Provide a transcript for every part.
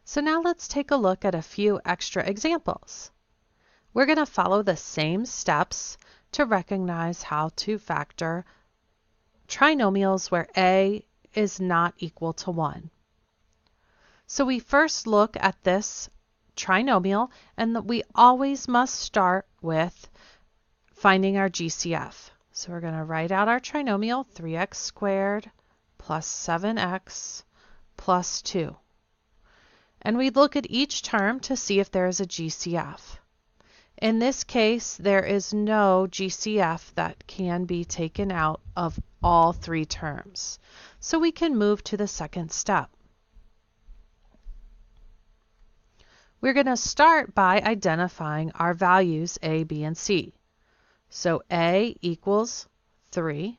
So now let's take a look at a few extra examples. We're going to follow the same steps to recognize how to factor trinomials where a is not equal to 1. So we first look at this trinomial, and we always must start with finding our GCF. So we're going to write out our trinomial, 3x squared plus 7x plus 2. And we look at each term to see if there is a GCF. In this case, there is no GCF that can be taken out of all three terms. So we can move to the second step. We're going to start by identifying our values a, b, and c. So a equals 3.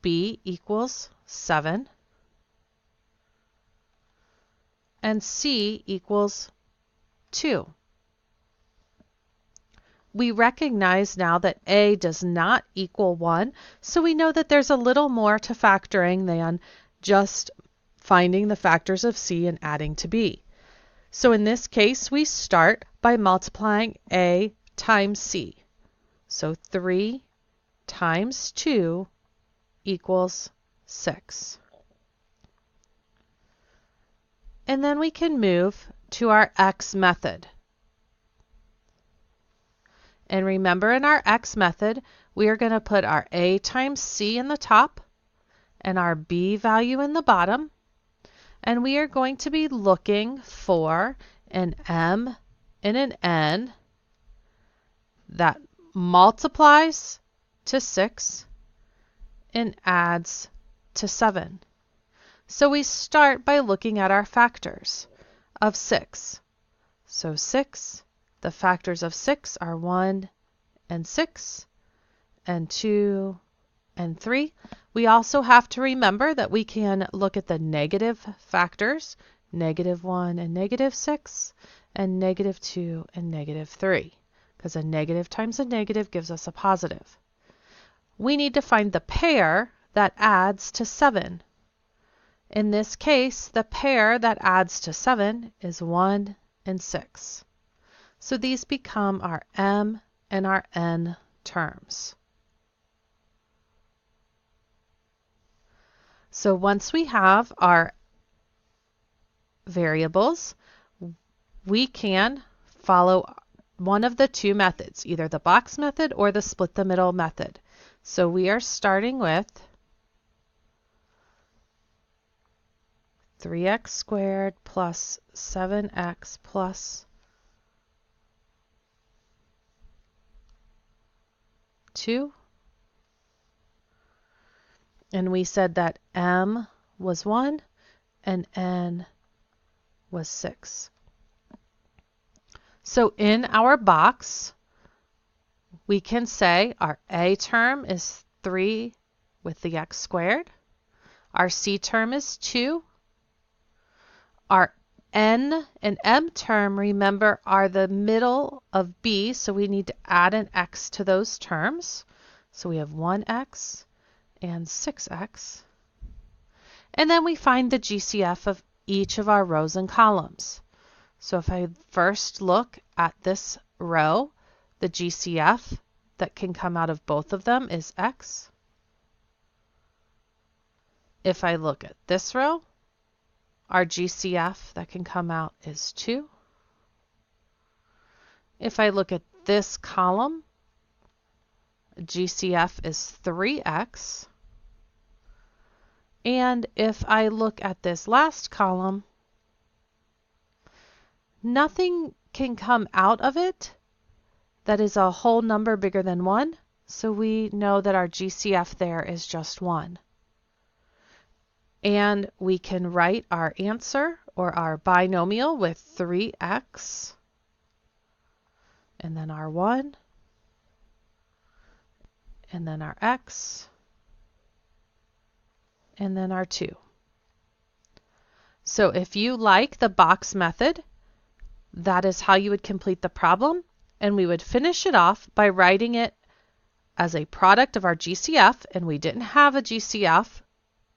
B equals 7. And C equals 2. We recognize now that A does not equal 1, so we know that there's a little more to factoring than just finding the factors of C and adding to B. So in this case, we start by multiplying A times C. So 3 times 2 equals 6. And then we can move to our x method. And remember, in our x method, we are going to put our a times c in the top and our b value in the bottom. And we are going to be looking for an m and an n that multiplies to 6 and adds to 7. So we start by looking at our factors of 6. So 6, the factors of 6 are 1 and 6, and 2 and 3. We also have to remember that we can look at the negative factors, -1 and -6, and -2 and -3, because a negative times a negative gives us a positive. We need to find the pair that adds to 7. In this case, the pair that adds to 7 is 1 and 6. So these become our m and our n terms. So once we have our variables, we can follow one of the two methods, either the box method or the split the middle method. So we are starting with 3x squared plus 7x plus 2. And we said that m was 1 and n was 6. So in our box, we can say our a term is 3 with the x squared. Our c term is 2. Our n and m term, remember, are the middle of b, so we need to add an x to those terms. So we have 1x and 6x. And then we find the GCF of each of our rows and columns. So if I first look at this row, the GCF that can come out of both of them is x. If I look at this row, our GCF that can come out is 2. If I look at this column, GCF is 3x. And if I look at this last column, nothing can come out of it that is a whole number bigger than 1. So we know that our GCF there is just 1. And we can write our answer or our binomial with 3x and then our 1 and then our x and then our 2. So if you like the box method, that is how you would complete the problem, and we would finish it off by writing it as a product of our GCF, and we didn't have a GCF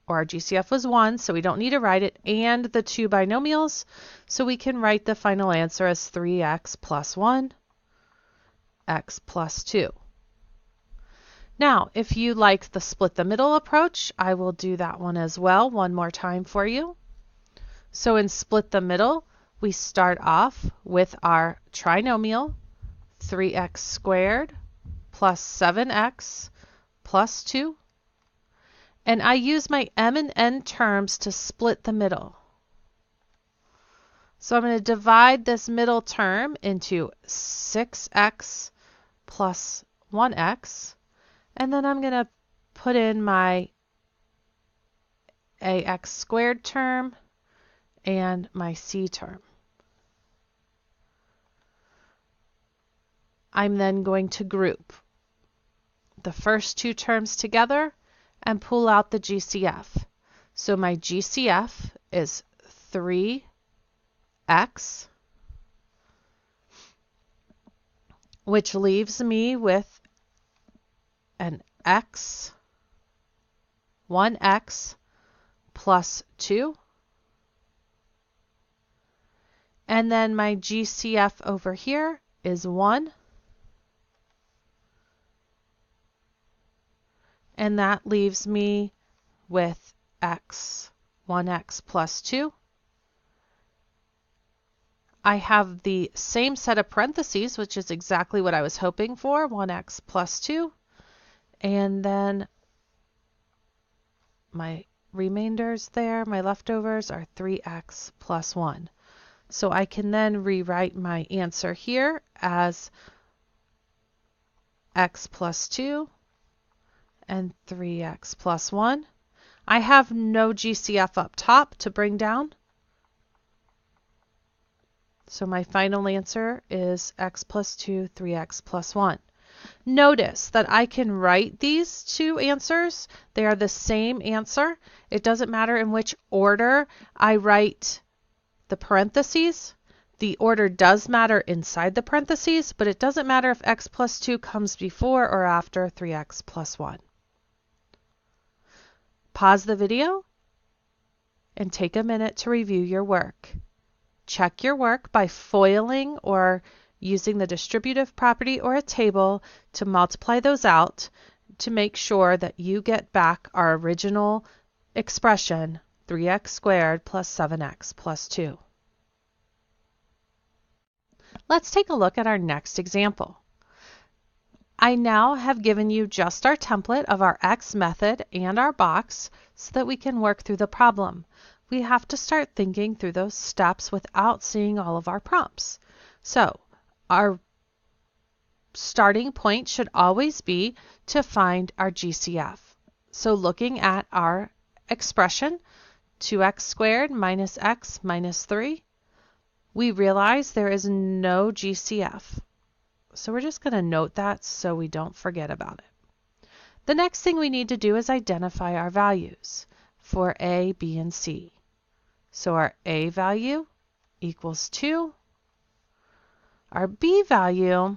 or our GCF was 1, so we don't need to write it, and the two binomials, so we can write the final answer as 3x plus 1, x plus 2. Now, if you like the split the middle approach, I will do that one as well one more time for you. So in split the middle, we start off with our trinomial, 3x squared plus 7x plus 2. And I use my m and n terms to split the middle. So I'm going to divide this middle term into 6x plus 1x. And then I'm going to put in my ax squared term and my c term. I'm then going to group the first two terms together and pull out the GCF. So my GCF is 3x which leaves me with an x, 1x plus 2. And then my GCF over here is 1. And that leaves me with x, 1x plus 2. I have the same set of parentheses, which is exactly what I was hoping for, 1x plus 2. And then my remainders there, my leftovers, are 3x plus 1. So I can then rewrite my answer here as x plus 2 and 3x plus 1. I have no GCF up top to bring down. So my final answer is x plus 2, 3x plus 1. Notice that I can write these two answers. They are the same answer. It doesn't matter in which order I write the parentheses. The order does matter inside the parentheses, but it doesn't matter if x plus 2 comes before or after 3x plus 1. Pause the video and take a minute to review your work. Check your work by foiling or using the distributive property or a table to multiply those out to make sure that you get back our original expression, 3x squared plus 7x plus 2. Let's take a look at our next example. I now have given you just our template of our X method and our box so that we can work through the problem. We have to start thinking through those steps without seeing all of our prompts. So our starting point should always be to find our GCF. So looking at our expression, 2x squared minus x minus 3, we realize there is no GCF. So we're just going to note that so we don't forget about it. The next thing we need to do is identify our values for a, b, and c. So our a value equals 2. Our b value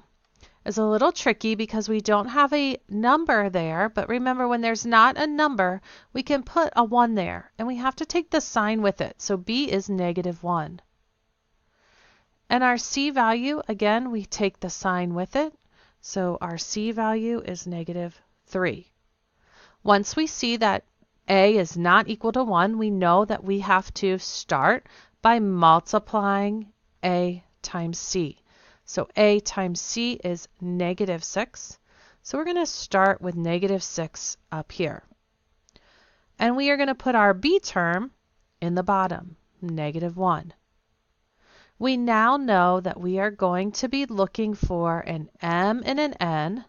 is a little tricky because we don't have a number there, but remember when there's not a number, we can put a 1 there, and we have to take the sign with it. So b is -1. And our c value, again, we take the sign with it. So our c value is -3. Once we see that a is not equal to 1, we know that we have to start by multiplying a times c. So a times c is -6. So we're going to start with -6 up here. And we are going to put our b term in the bottom, -1. We now know that we are going to be looking for an m and an n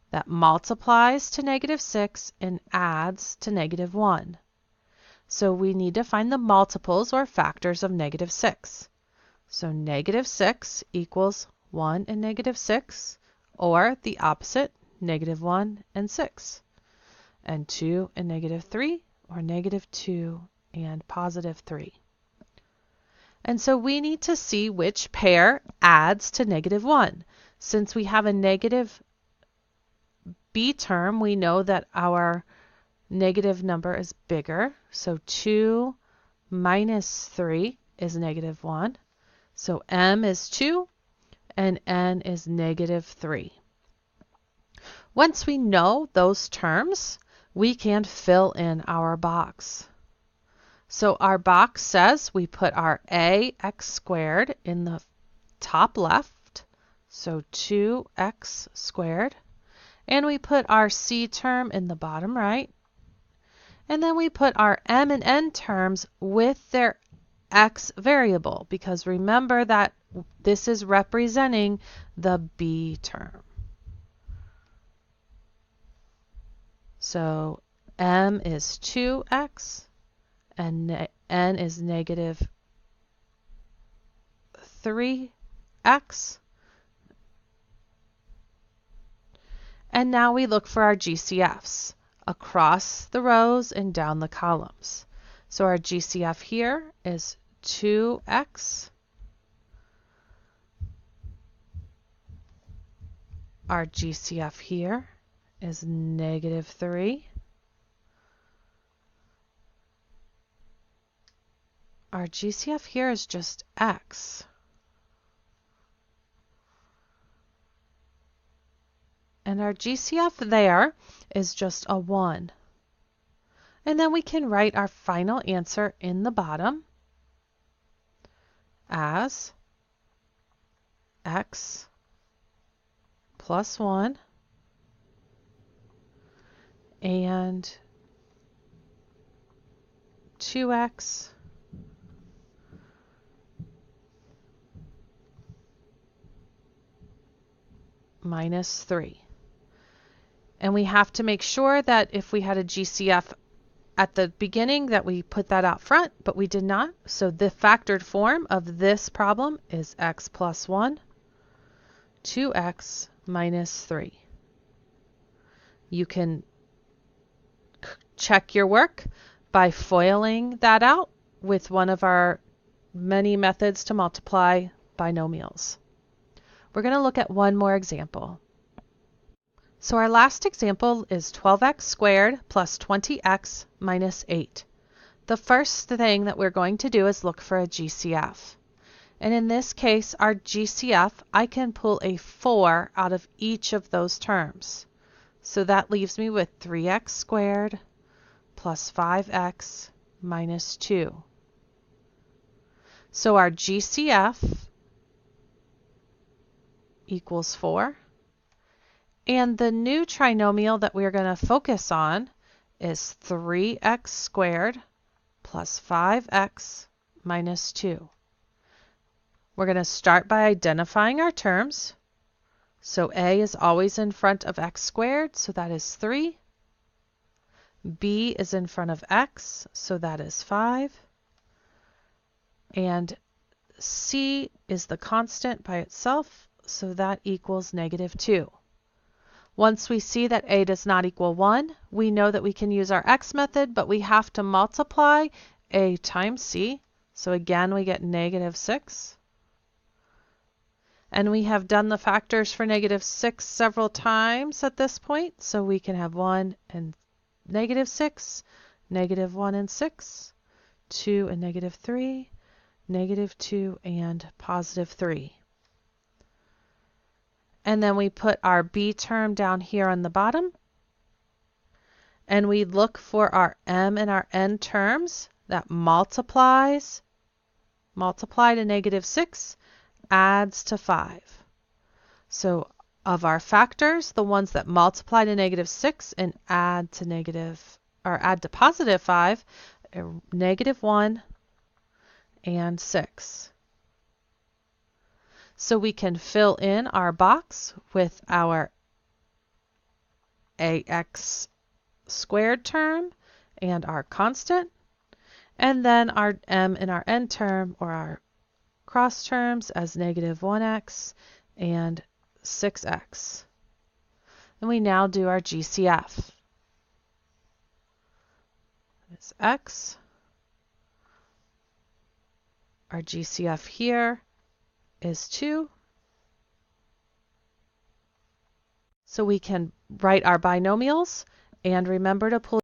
that multiplies to -6 and adds to -1. So we need to find the multiples or factors of -6. So -6 equals 1 and -6, or the opposite, -1 and 6, and 2 and -3, or -2 and +3. And so we need to see which pair adds to -1. Since we have a negative b term, we know that our negative number is bigger. So 2 minus 3 is negative 1. So m is 2 and n is negative 3. Once we know those terms, we can fill in our box. So our box says we put our ax squared in the top left, so 2x squared, and we put our c term in the bottom right, and then we put our m and n terms with their x variable, because remember that this is representing the b term. So m is 2x and n is negative 3x. And now we look for our GCFs across the rows and down the columns. So our GCF here is 2x. Our GCF here is negative 3. Our GCF here is just x. And our GCF there is just a 1. And then we can write our final answer in the bottom as x plus 1 and 2x minus 3. And we have to make sure that if we had a GCF at the beginning that we put that out front, but we did not. So the factored form of this problem is x plus 1, 2x minus 3. You can check your work by FOILing that out with one of our many methods to multiply binomials. We're going to look at one more example. So our last example is 12x squared plus 20x minus 8. The first thing that we're going to do is look for a GCF. And in this case, our GCF, I can pull a 4 out of each of those terms. So that leaves me with 3x squared plus 5x minus 2. So our GCF equals 4. And the new trinomial that we're going to focus on is 3x squared plus 5x minus 2. We're going to start by identifying our terms. So a is always in front of x squared, so that is 3. B is in front of x, so that is 5. And c is the constant by itself, so that equals negative 2. Once we see that a does not equal 1, we know that we can use our x method, but we have to multiply a times c. So again, we get negative 6. And we have done the factors for negative 6 several times at this point, so we can have 1 and negative 6, negative 1 and 6, 2 and negative 3, negative 2 and positive 3. And then we put our b term down here on the bottom. And we look for our m and our n terms that multiply to negative 6, adds to 5. So of our factors, the ones that multiply to negative 6 and add to positive 5 are negative 1 and 6. So we can fill in our box with our ax squared term and our constant, and then our m and our n term, or our cross terms, as negative 1x and 6x. And we now do our GCF. It's x. Our GCF here is 2. So we can write our binomials and remember to pull